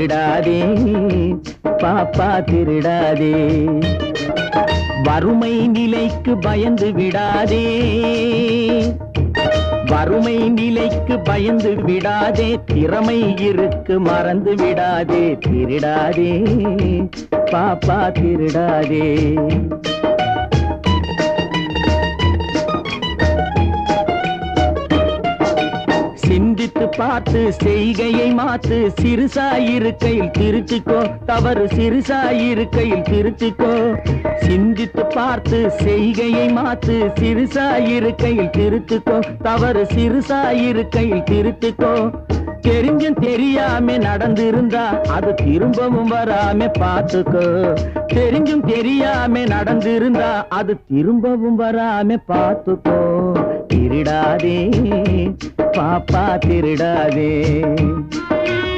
திருடாதே பாப்பா திருடாதே. வறுமை நிலைக்கு பயந்து விடாதே, வறுமை நிலைக்கு பயந்து விடாதே, திறமை இருக்கு மறந்து விடாதே. திருடாதே பாப்பா திருடாதே. சிந்தித்து பார்த்து செய்கையை மாத்து, சிறுசாயிருக்கையில் திருத்திக்கோ, தவறு சிறுசாயிருக்கையில் திருத்திக்கோ. சிந்தித்து பார்த்து செய்கையை மாத்து, சிறுசாயிருக்கையில் திருத்திக்கோ, தவறு சிறுசாயிருக்கையில் திருத்திக்கோ. தெரிஞ்சும் தெரியாம நடந்திருந்தா அது திரும்பவும் வராம பார்த்துக்கோ. தெரிஞ்சும் தெரியாம நடந்திருந்தா அது திரும்பவும் வராம பார்த்துக்கோ. திருடாதே பாப்பா திருடாதே.